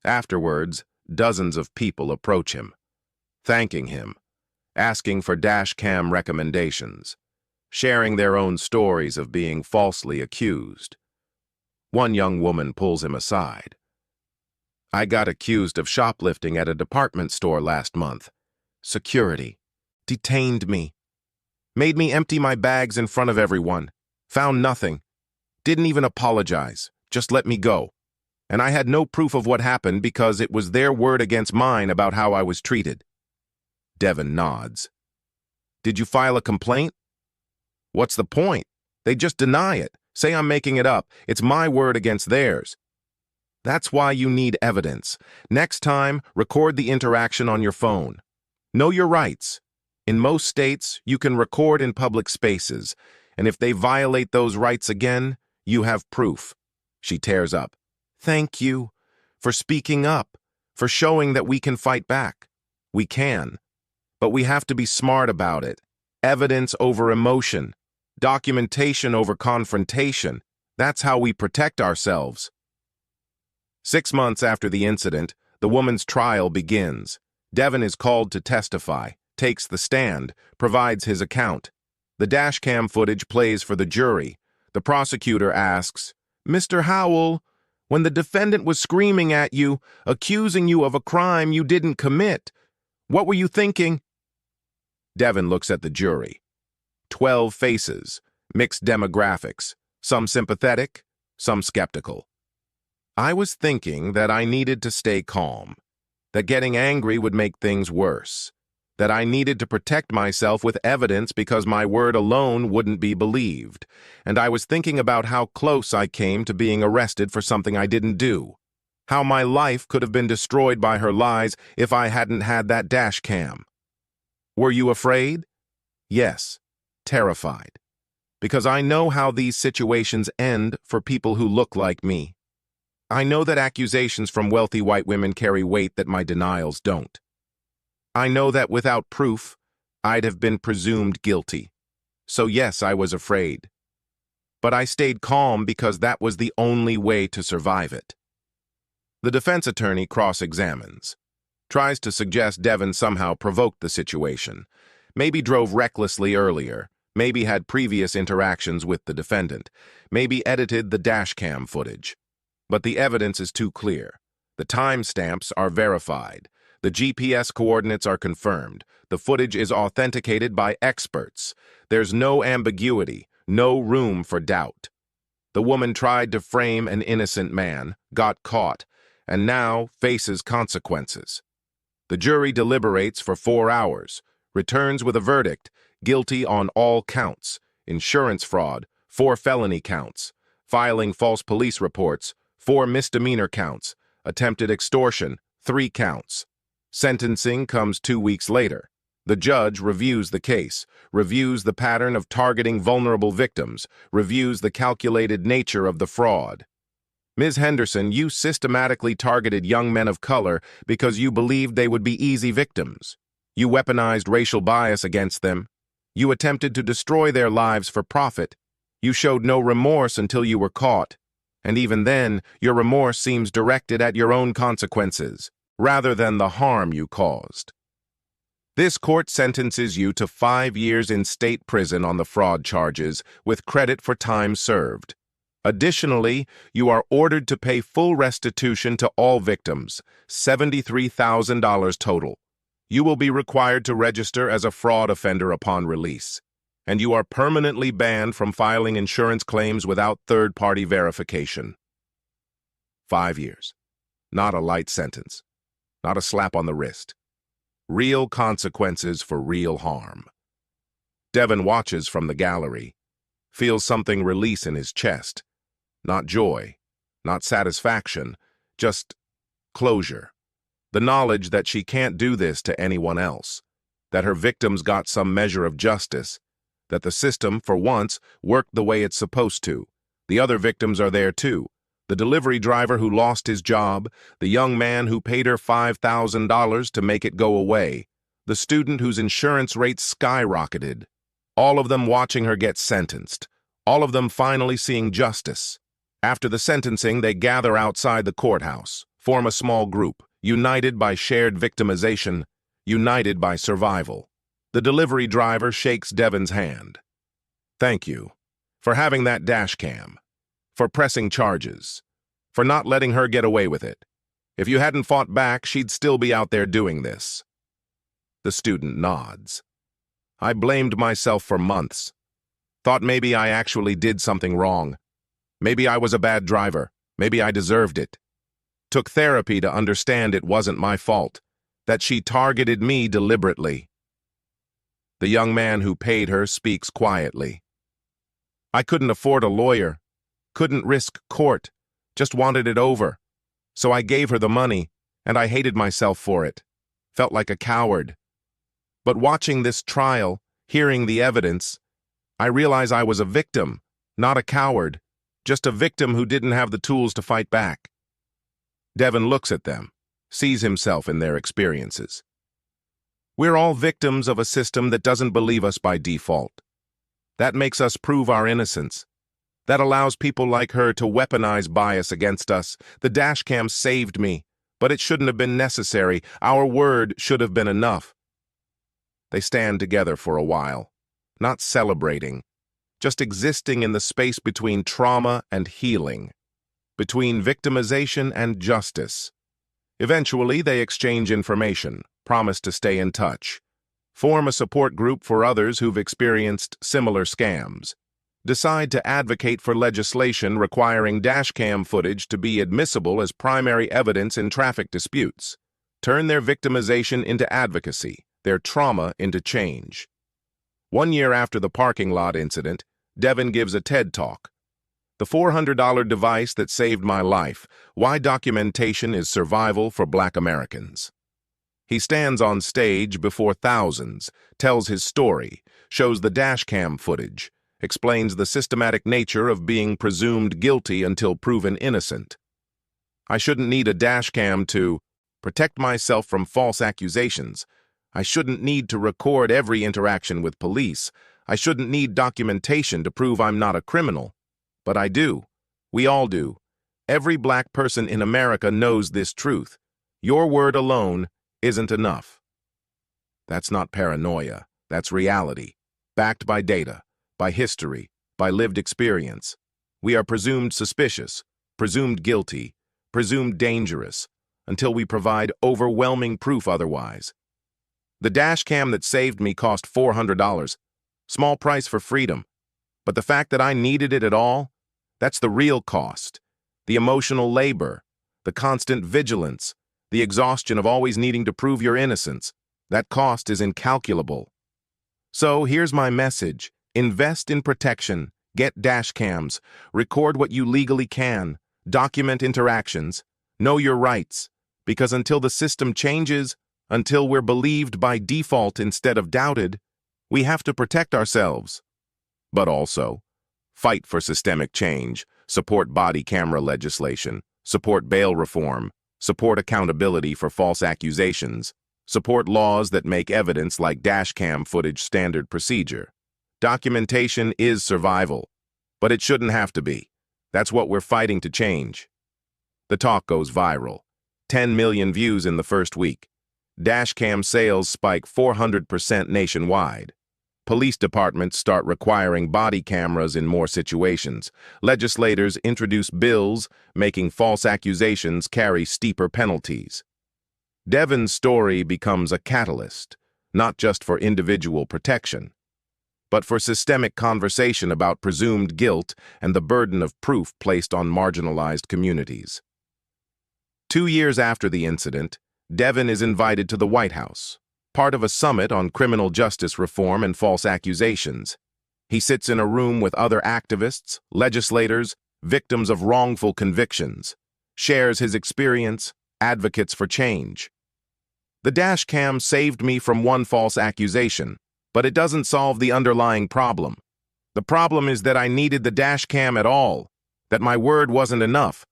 Afterwards, dozens of people approach him, thanking him, asking for dashcam recommendations, sharing their own stories of being falsely accused. One young woman pulls him aside. I got accused of shoplifting at a department store last month. Security detained me, made me empty my bags in front of everyone, found nothing, didn't even apologize, just let me go. And I had no proof of what happened because it was their word against mine about how I was treated. Devin nods. Did you file a complaint? What's the point? They just deny it. Say I'm making it up. It's my word against theirs. That's why you need evidence. Next time, record the interaction on your phone. Know your rights. In most states, you can record in public spaces, and if they violate those rights again, you have proof. She tears up. Thank you for speaking up, for showing that we can fight back. We can. But we have to be smart about it. Evidence over emotion. Documentation over confrontation. That's how we protect ourselves. 6 months after the incident, the woman's trial begins. Devin is called to testify, takes the stand, provides his account. The dashcam footage plays for the jury. The prosecutor asks, Mr. Howell, when the defendant was screaming at you, accusing you of a crime you didn't commit, what were you thinking? Devin looks at the jury. 12 faces, mixed demographics, some sympathetic, some skeptical. I was thinking that I needed to stay calm, that getting angry would make things worse, that I needed to protect myself with evidence because my word alone wouldn't be believed, and I was thinking about how close I came to being arrested for something I didn't do, how my life could have been destroyed by her lies if I hadn't had that dashcam. Were you afraid? Yes, terrified, because I know how these situations end for people who look like me. I know that accusations from wealthy white women carry weight that my denials don't. I know that without proof, I'd have been presumed guilty. So yes, I was afraid. But I stayed calm because that was the only way to survive it. The defense attorney cross-examines, tries to suggest Devin somehow provoked the situation, maybe drove recklessly earlier, maybe had previous interactions with the defendant, maybe edited the dashcam footage. But the evidence is too clear. The timestamps are verified. The GPS coordinates are confirmed. The footage is authenticated by experts. There's no ambiguity, no room for doubt. The woman tried to frame an innocent man, got caught, and now faces consequences. The jury deliberates for 4 hours, returns with a verdict, guilty on all counts, insurance fraud, 4 felony counts, filing false police reports, 4 misdemeanor counts, attempted extortion, 3 counts. Sentencing comes 2 weeks later. The judge reviews the case, reviews the pattern of targeting vulnerable victims, reviews the calculated nature of the fraud. Ms. Henderson, you systematically targeted young men of color because you believed they would be easy victims. You weaponized racial bias against them. You attempted to destroy their lives for profit. You showed no remorse until you were caught. And even then, your remorse seems directed at your own consequences, rather than the harm you caused. This court sentences you to 5 years in state prison on the fraud charges, with credit for time served. Additionally, you are ordered to pay full restitution to all victims, $73,000 total. You will be required to register as a fraud offender upon release. and you are permanently banned from filing insurance claims without third-party verification. 5 years. Not a light sentence. Not a slap on the wrist. Real consequences for real harm. Devin watches from the gallery, feels something release in his chest. Not joy, not satisfaction, just closure. The knowledge that she can't do this to anyone else, that her victims got some measure of justice, that the system, for once, worked the way it's supposed to. The other victims are there too. The delivery driver who lost his job, the young man who paid her $5,000 to make it go away, the student whose insurance rates skyrocketed. All of them watching her get sentenced. All of them finally seeing justice. After the sentencing, they gather outside the courthouse, form a small group, united by shared victimization, united by survival. The delivery driver shakes Devin's hand. Thank you for having that dash cam, for pressing charges, for not letting her get away with it. If you hadn't fought back, she'd still be out there doing this. The student nods. I blamed myself for months. Thought maybe I actually did something wrong. Maybe I was a bad driver. Maybe I deserved it. Took therapy to understand it wasn't my fault, that she targeted me deliberately. The young man who paid her speaks quietly. I couldn't afford a lawyer, couldn't risk court, just wanted it over. So I gave her the money, and I hated myself for it. Felt like a coward. But watching this trial, hearing the evidence, I realize I was a victim, not a coward, just a victim who didn't have the tools to fight back. Devin looks at them, sees himself in their experiences. We're all victims of a system that doesn't believe us by default. That makes us prove our innocence. That allows people like her to weaponize bias against us. The dashcam saved me, but it shouldn't have been necessary. Our word should have been enough. They stand together for a while, not celebrating, just existing in the space between trauma and healing, between victimization and justice. Eventually, they exchange information, promise to stay in touch, form a support group for others who've experienced similar scams, decide to advocate for legislation requiring dashcam footage to be admissible as primary evidence in traffic disputes, turn their victimization into advocacy, their trauma into change. 1 year after the parking lot incident, Devin gives a TED Talk. The $400 device that saved my life, why documentation is survival for Black Americans. He stands on stage before thousands, tells his story, shows the dashcam footage, explains the systematic nature of being presumed guilty until proven innocent. I shouldn't need a dashcam to protect myself from false accusations. I shouldn't need to record every interaction with police. I shouldn't need documentation to prove I'm not a criminal. But I do. We all do. Every Black person in America knows this truth. Your word alone isn't enough. That's not paranoia. That's reality, backed by data, by history, by lived experience. We are presumed suspicious, presumed guilty, presumed dangerous, until we provide overwhelming proof otherwise. The dashcam that saved me cost $400. Small price for freedom. But the fact that I needed it at all, that's the real cost. The emotional labor, the constant vigilance, the exhaustion of always needing to prove your innocence. That cost is incalculable. So here's my message. Invest in protection. Get dashcams. Record what you legally can. Document interactions. Know your rights. Because until the system changes, until we're believed by default instead of doubted, we have to protect ourselves. But also, fight for systemic change, support body camera legislation, support bail reform, support accountability for false accusations, support laws that make evidence like dashcam footage standard procedure. Documentation is survival, but it shouldn't have to be. That's what we're fighting to change. The talk goes viral. 10 million views in the first week. Dashcam sales spike 400% nationwide. Police departments start requiring body cameras in more situations. Legislators introduce bills making false accusations carry steeper penalties. Devin's story becomes a catalyst, not just for individual protection, but for systemic conversation about presumed guilt and the burden of proof placed on marginalized communities. 2 years after the incident, Devin is invited to the White House, part of a summit on criminal justice reform and false accusations. He sits in a room with other activists, legislators, victims of wrongful convictions, shares his experience, advocates for change. The Dashcam saved me from one false accusation, but it doesn't solve the underlying problem. The problem is that I needed the Dashcam at all, that my word wasn't enough,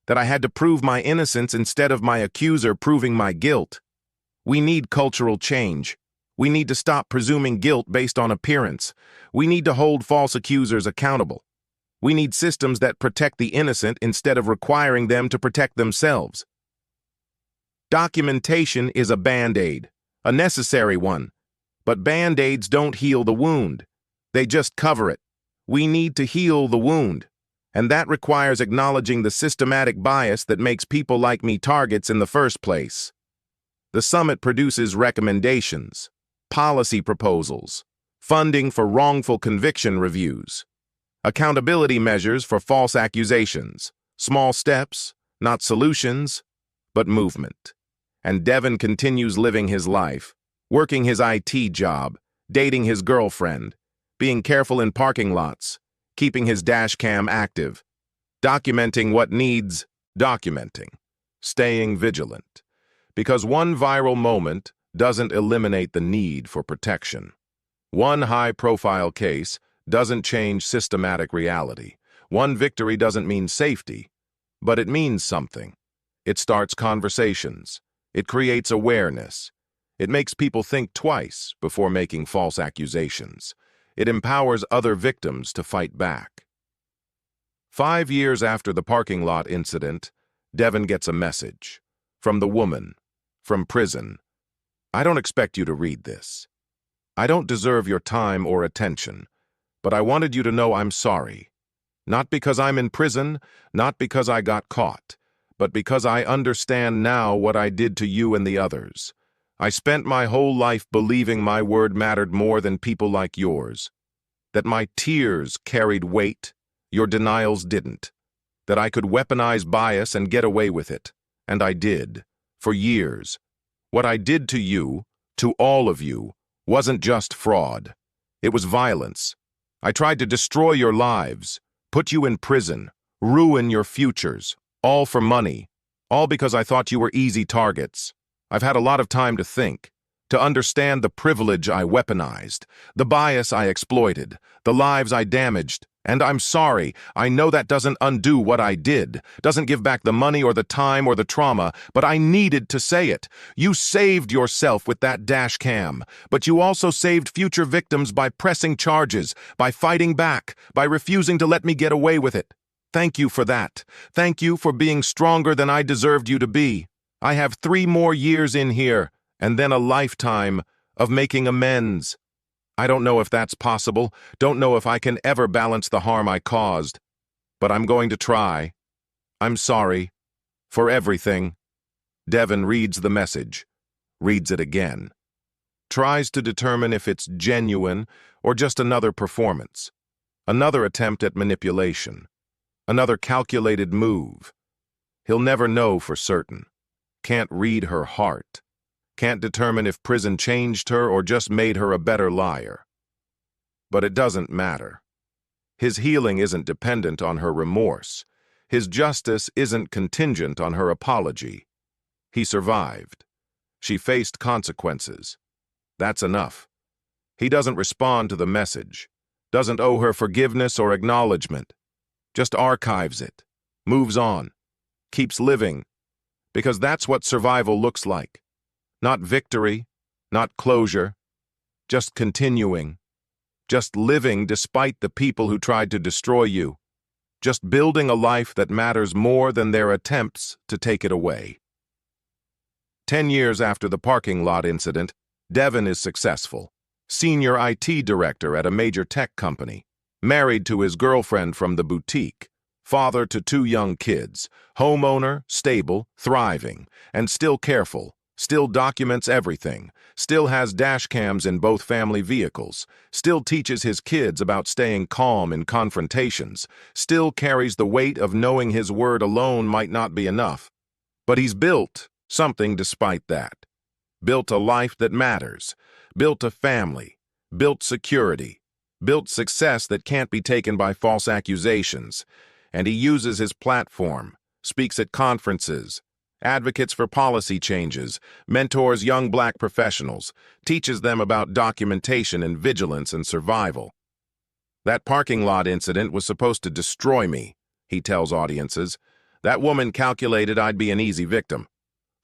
that I had to prove my innocence instead of my accuser proving my guilt. We need cultural change. We need to stop presuming guilt based on appearance. We need to hold false accusers accountable. We need systems that protect the innocent instead of requiring them to protect themselves. Documentation is a band-aid, a necessary one. But band-aids don't heal the wound. They just cover it. We need to heal the wound. And that requires acknowledging the systematic bias that makes people like me targets in the first place. The summit produces recommendations, policy proposals, funding for wrongful conviction reviews, accountability measures for false accusations, small steps, not solutions, but movement. And Devin continues living his life, working his IT job, dating his girlfriend, being careful in parking lots, keeping his Dashcam active, documenting what needs documenting, staying vigilant. Because one viral moment doesn't eliminate the need for protection. One high-profile case doesn't change systematic reality. One victory doesn't mean safety, but it means something. It starts conversations. It creates awareness. It makes people think twice before making false accusations. It empowers other victims to fight back. 5 years after the parking lot incident, Devin gets a message. From the woman. From prison. I don't expect you to read this. I don't deserve your time or attention, but I wanted you to know I'm sorry. Not because I'm in prison, not because I got caught, but because I understand now what I did to you and the others. I spent my whole life believing my word mattered more than people like yours. That my tears carried weight, your denials didn't. That I could weaponize bias and get away with it. And I did. For years. What I did to you, to all of you, wasn't just fraud. It was violence. I tried to destroy your lives, put you in prison, ruin your futures, all for money, all because I thought you were easy targets. I've had a lot of time to think, to understand the privilege I weaponized, the bias I exploited, the lives I damaged, and I'm sorry. I know that doesn't undo what I did, doesn't give back the money or the time or the trauma, but I needed to say it. You saved yourself with that Dashcam, but you also saved future victims by pressing charges, by fighting back, by refusing to let me get away with it. Thank you for that. Thank you for being stronger than I deserved you to be. I have 3 more years in here, and then a lifetime of making amends. I don't know if that's possible, don't know if I can ever balance the harm I caused, but I'm going to try. I'm sorry. For everything. Devin reads the message, reads it again, tries to determine if it's genuine or just another performance, another attempt at manipulation, another calculated move. He'll never know for certain. Can't read her heart. Can't determine if prison changed her or just made her a better liar. But it doesn't matter. His healing isn't dependent on her remorse. His justice isn't contingent on her apology. He survived. She faced consequences. That's enough. He doesn't respond to the message, doesn't owe her forgiveness or acknowledgement, just archives it, moves on, keeps living, because that's what survival looks like. Not victory, not closure, just continuing, just living despite the people who tried to destroy you, just building a life that matters more than their attempts to take it away. 10 years after the parking lot incident, Devin is successful, senior IT director at a major tech company, married to his girlfriend from the boutique, father to 2 young kids, homeowner, stable, thriving, and still careful, still documents everything, still has dash cams in both family vehicles, still teaches his kids about staying calm in confrontations, still carries the weight of knowing his word alone might not be enough. But he's built something despite that. Built a life that matters, built a family, built security, built success that can't be taken by false accusations. And he uses his platform, speaks at conferences, advocates for policy changes, mentors young black professionals, teaches them about documentation and vigilance and survival. That parking lot incident was supposed to destroy me, he tells audiences. That woman calculated I'd be an easy victim,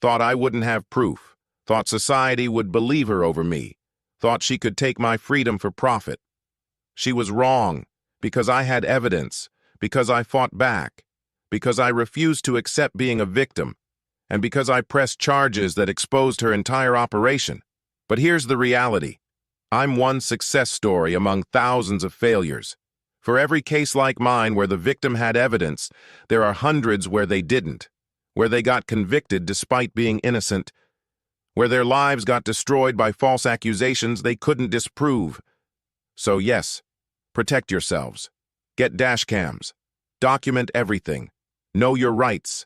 thought I wouldn't have proof, thought society would believe her over me, thought she could take my freedom for profit. She was wrong, because I had evidence, because I fought back, because I refused to accept being a victim, and because I pressed charges that exposed her entire operation. But here's the reality. I'm one success story among thousands of failures. For every case like mine where the victim had evidence, there are hundreds where they didn't, where they got convicted despite being innocent, where their lives got destroyed by false accusations they couldn't disprove. So yes, protect yourselves. Get dash cams. Document everything. Know your rights.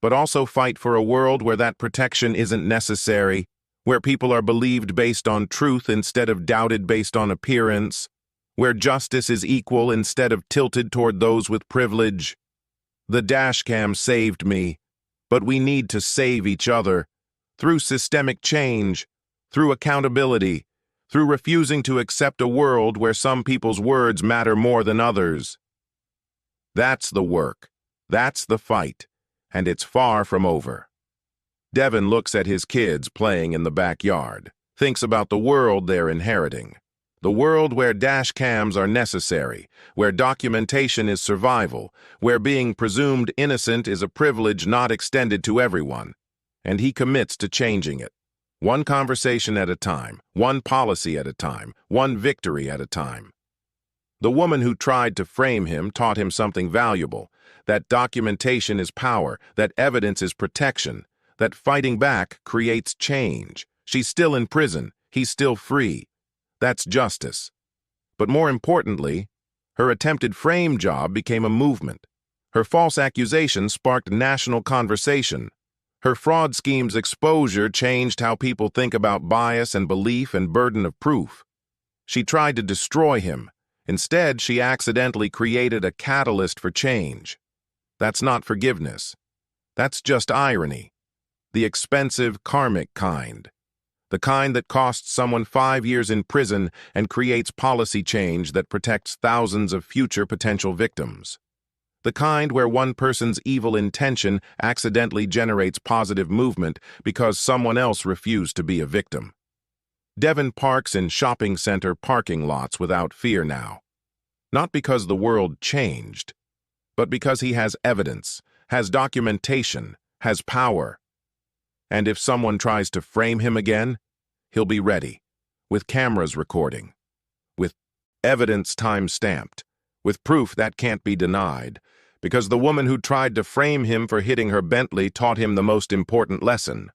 But also fight for a world where that protection isn't necessary, where people are believed based on truth instead of doubted based on appearance, where justice is equal instead of tilted toward those with privilege. The dashcam saved me, but we need to save each other through systemic change, through accountability, through refusing to accept a world where some people's words matter more than others. That's the work. That's the fight. And it's far from over. Devin looks at his kids playing in the backyard, thinks about the world they're inheriting. The world where dash cams are necessary, where documentation is survival, where being presumed innocent is a privilege not extended to everyone. And he commits to changing it. One conversation at a time, one policy at a time, one victory at a time. The woman who tried to frame him taught him something valuable, that documentation is power, that evidence is protection, that fighting back creates change. She's still in prison, he's still free. That's justice. But more importantly, her attempted frame job became a movement. Her false accusations sparked national conversation. Her fraud scheme's exposure changed how people think about bias and belief and burden of proof. She tried to destroy him. Instead, she accidentally created a catalyst for change. That's not forgiveness. That's just irony. The expensive, karmic kind. The kind that costs someone 5 years in prison and creates policy change that protects thousands of future potential victims. The kind where one person's evil intention accidentally generates positive movement because someone else refused to be a victim. Devin parks in shopping center parking lots without fear now. Not because the world changed, but because he has evidence, has documentation, has power. And if someone tries to frame him again, he'll be ready, with cameras recording, with evidence time-stamped, with proof that can't be denied, because the woman who tried to frame him for hitting her Bentley taught him the most important lesson.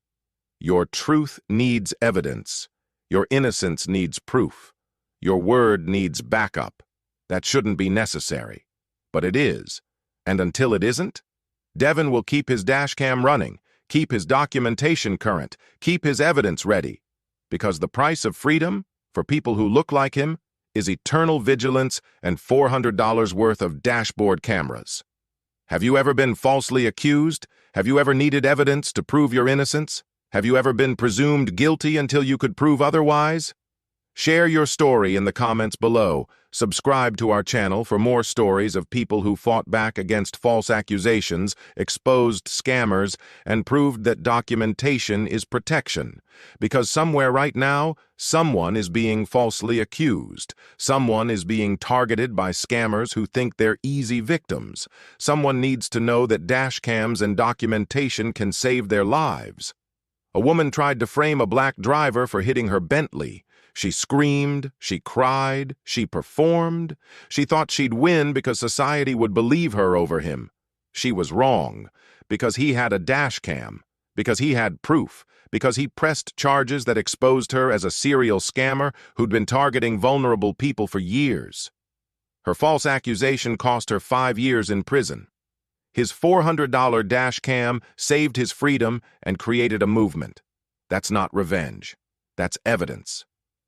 Your truth needs evidence. Your innocence needs proof. Your word needs backup. That shouldn't be necessary, but it is. And until it isn't, Devin will keep his dashcam running, keep his documentation current, keep his evidence ready. Because the price of freedom, for people who look like him, is eternal vigilance and $400 worth of dashboard cameras. Have you ever been falsely accused? Have you ever needed evidence to prove your innocence? Have you ever been presumed guilty until you could prove otherwise? Share your story in the comments below. Subscribe to our channel for more stories of people who fought back against false accusations, exposed scammers, and proved that documentation is protection. Because somewhere right now, someone is being falsely accused. Someone is being targeted by scammers who think they're easy victims. Someone needs to know that dashcams and documentation can save their lives. A woman tried to frame a black driver for hitting her Bentley. She screamed, she cried, she performed. She thought she'd win because society would believe her over him. She was wrong, because he had a dash cam, because he had proof, because he pressed charges that exposed her as a serial scammer who'd been targeting vulnerable people for years. Her false accusation cost her 5 years in prison. His $400 Dashcam saved his freedom and created a movement. That's not revenge. That's evidence.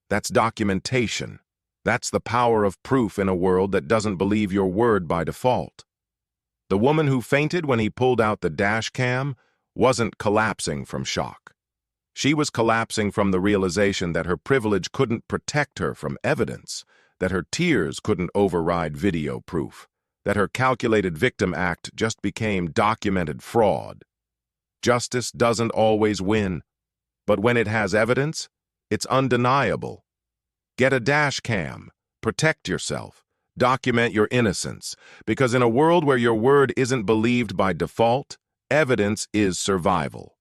That's documentation. That's the power of proof in a world that doesn't believe your word by default. The woman who fainted when he pulled out the Dashcam wasn't collapsing from shock. She was collapsing from the realization that her privilege couldn't protect her from evidence, that her tears couldn't override video proof, that her calculated victim act just became documented fraud. Justice doesn't always win, but when it has evidence, it's undeniable. Get a Dashcam. Protect yourself. Document your innocence, because in a world where your word isn't believed by default, evidence is survival.